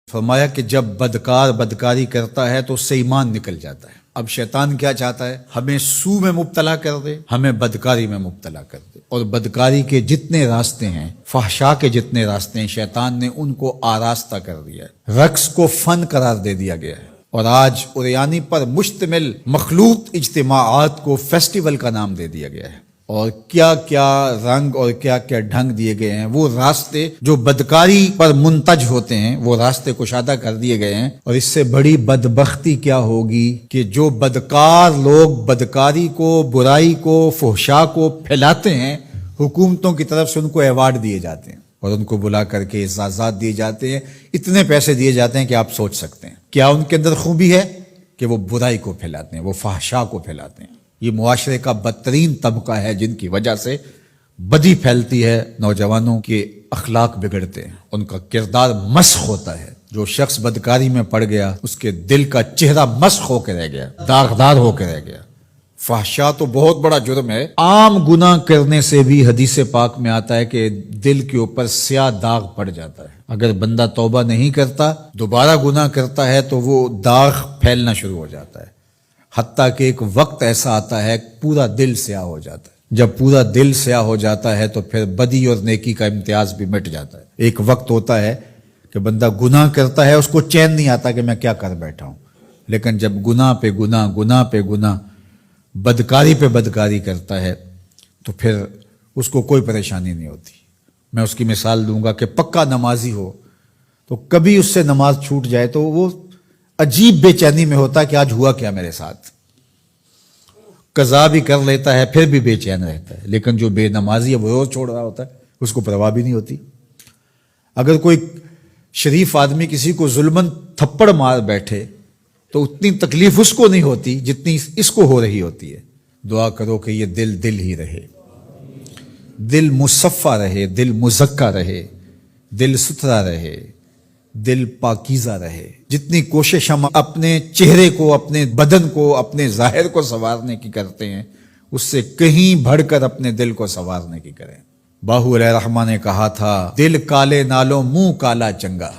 فرمایا کہ جب بدکار بدکاری کرتا ہے تو اس سے ایمان نکل جاتا ہے۔ اب شیطان کیا چاہتا ہے؟ ہمیں سو میں مبتلا کر دے، ہمیں بدکاری میں مبتلا کر دے، اور بدکاری کے جتنے راستے ہیں، فحشاء کے جتنے راستے ہیں، شیطان نے ان کو آراستہ کر دیا ہے، رقص کو فن قرار دے دیا گیا ہے، اور آج عریانی پر مشتمل مخلوط اجتماعات کو فیسٹیول کا نام دے دیا گیا ہے، اور کیا کیا رنگ اور کیا کیا ڈھنگ دیے گئے ہیں۔ وہ راستے جو بدکاری پر منتج ہوتے ہیں وہ راستے کشادہ کر دیے گئے ہیں، اور اس سے بڑی بدبختی کیا ہوگی کہ جو بدکار لوگ بدکاری کو، برائی کو، فحشاء کو پھیلاتے ہیں، حکومتوں کی طرف سے ان کو ایوارڈ دیے جاتے ہیں اور ان کو بلا کر کے اعزازات دیے جاتے ہیں، اتنے پیسے دیے جاتے ہیں کہ آپ سوچ سکتے ہیں کیا ان کے اندر خوبی ہے کہ وہ برائی کو پھیلاتے ہیں، وہ فحشاء کو پھیلاتے ہیں۔ یہ معاشرے کا بدترین طبقہ ہے جن کی وجہ سے بدی پھیلتی ہے، نوجوانوں کے اخلاق بگڑتے ہیں، ان کا کردار مسخ ہوتا ہے۔ جو شخص بدکاری میں پڑ گیا اس کے دل کا چہرہ مسخ ہو کے رہ گیا، داغدار ہو کے رہ گیا۔ فحشاء تو بہت بڑا جرم ہے، عام گناہ کرنے سے بھی حدیث پاک میں آتا ہے کہ دل کے اوپر سیاہ داغ پڑ جاتا ہے۔ اگر بندہ توبہ نہیں کرتا، دوبارہ گناہ کرتا ہے تو وہ داغ پھیلنا شروع ہو جاتا ہے، حتیٰ کہ ایک وقت ایسا آتا ہے پورا دل سیاہ ہو جاتا ہے۔ جب پورا دل سیاہ ہو جاتا ہے تو پھر بدی اور نیکی کا امتیاز بھی مٹ جاتا ہے۔ ایک وقت ہوتا ہے کہ بندہ گناہ کرتا ہے، اس کو چین نہیں آتا کہ میں کیا کر بیٹھا ہوں، لیکن جب گناہ پہ گناہ، گناہ پہ گناہ، بدکاری پہ بدکاری کرتا ہے تو پھر اس کو کوئی پریشانی نہیں ہوتی۔ میں اس کی مثال دوں گا کہ پکا نمازی ہو تو کبھی اس سے نماز چھوٹ جائے تو وہ عجیب بے چینی میں ہوتا ہے کہ آج ہوا کیا میرے ساتھ، قضا بھی کر لیتا ہے پھر بھی بے چین رہتا ہے۔ لیکن جو بے نمازی ہے وہ روز چھوڑ رہا ہوتا ہے، اس کو پرواہ بھی نہیں ہوتی۔ اگر کوئی شریف آدمی کسی کو ظلمن تھپڑ مار بیٹھے تو اتنی تکلیف اس کو نہیں ہوتی جتنی اس کو ہو رہی ہوتی ہے۔ دعا کرو کہ یہ دل دل ہی رہے، دل مصفہ رہے، دل مزکہ رہے، دل ستھرا رہے، دل پاکیزہ رہے۔ جتنی کوشش ہم اپنے چہرے کو، اپنے بدن کو، اپنے ظاہر کو سنوارنے کی کرتے ہیں، اس سے کہیں بڑھ کر اپنے دل کو سنوارنے کی کریں۔ باہو علیہ الرحمہ نے کہا تھا، دل کالے نالوں منہ کالا چنگا،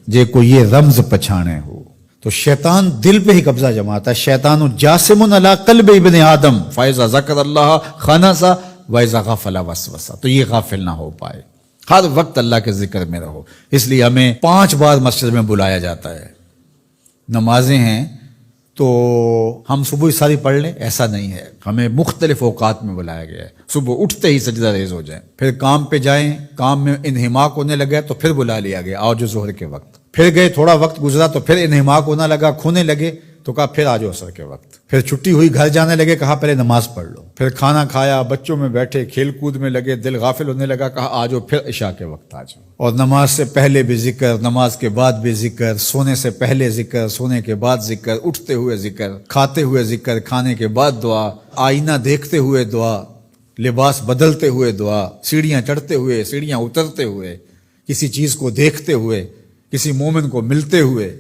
جے کو یہ رمز پچھانے ہو۔ تو شیطان دل پہ ہی قبضہ جماتا ہے۔ شیطان جاسم علی قلب ابن آدم فاذا ذکر اللہ خنسا واذا غفل وسوسہ، تو یہ غافل نہ ہو پائے، ہر وقت اللہ کے ذکر میں رہو۔ اس لیے ہمیں 5 بار مسجد میں بلایا جاتا ہے۔ نمازیں ہیں تو ہم صبح ساری پڑھ لیں، ایسا نہیں ہے، ہمیں مختلف اوقات میں بلایا گیا ہے۔ صبح اٹھتے ہی سجدہ ریز ہو جائیں، پھر کام پہ جائیں، کام میں انہماک ہونے لگے تو پھر بلا لیا گیا، آؤ جو ظہر کے وقت، پھر گئے تھوڑا وقت گزرا تو پھر انہماک ہونے لگا، کھونے لگے تو کہا پھر آجو عصر کے وقت، پھر چھٹی ہوئی گھر جانے لگے، کہا پہلے نماز پڑھ لو، پھر کھانا کھایا، بچوں میں بیٹھے کھیل کود میں لگے، دل غافل ہونے لگا، کہا آجو پھر عشاء کے وقت آجو۔ اور نماز سے پہلے بھی ذکر، نماز کے بعد بھی ذکر، سونے سے پہلے ذکر، سونے کے بعد ذکر، اٹھتے ہوئے ذکر، کھاتے ہوئے ذکر، کھانے کے بعد دعا، آئینہ دیکھتے ہوئے دعا، لباس بدلتے ہوئے دعا، سیڑھیاں چڑھتے ہوئے، سیڑھیاں اترتے ہوئے، کسی چیز کو دیکھتے ہوئے، کسی مومن کو ملتے ہوئے۔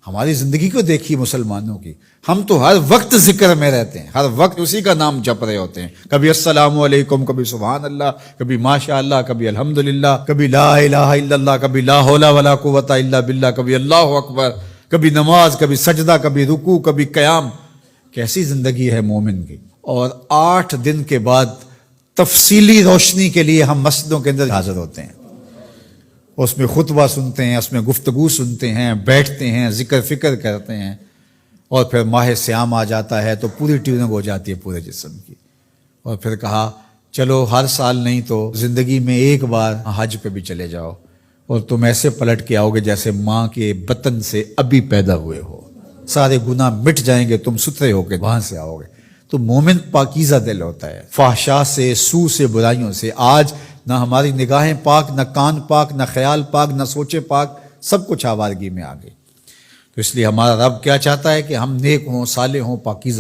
ہماری زندگی کو دیکھیے مسلمانوں کی، ہم تو ہر وقت ذکر میں رہتے ہیں، ہر وقت اسی کا نام جپ رہے ہوتے ہیں، کبھی السلام علیکم، کبھی سبحان اللہ، کبھی ماشاء اللہ، کبھی الحمدللہ، کبھی لا الہ الا اللہ، کبھی لا حول ولا قوت الا باللہ، کبھی اللہ اکبر، کبھی نماز، کبھی سجدہ، کبھی رکوع، کبھی قیام۔ کیسی زندگی ہے مومن کی۔ اور 8 دن کے بعد تفصیلی روشنی کے لیے ہم مسجدوں کے اندر حاضر ہوتے ہیں، اس میں خطبہ سنتے ہیں، اس میں گفتگو سنتے ہیں، بیٹھتے ہیں، ذکر فکر کرتے ہیں، اور پھر ماہ سیام آ جاتا ہے تو پوری ٹیوننگ ہو جاتی ہے پورے جسم کی۔ اور پھر کہا چلو ہر سال نہیں تو زندگی میں ایک بار حج پہ بھی چلے جاؤ، اور تم ایسے پلٹ کے آؤ گے جیسے ماں کے بطن سے ابھی پیدا ہوئے ہو، سارے گناہ مٹ جائیں گے، تم ستھرے ہو کے وہاں سے آؤ گے۔ تو مومن پاکیزہ دل ہوتا ہے، فحشاء سے، سو سے، برائیوں سے۔ آج نہ ہماری نگاہیں پاک، نہ کان پاک، نہ خیال پاک، نہ سوچے پاک، سب کچھ آوارگی میں آ گئی۔ تو اس لیے ہمارا رب کیا چاہتا ہے کہ ہم نیک ہوں، صالح ہوں، پاکیزہ ہوں۔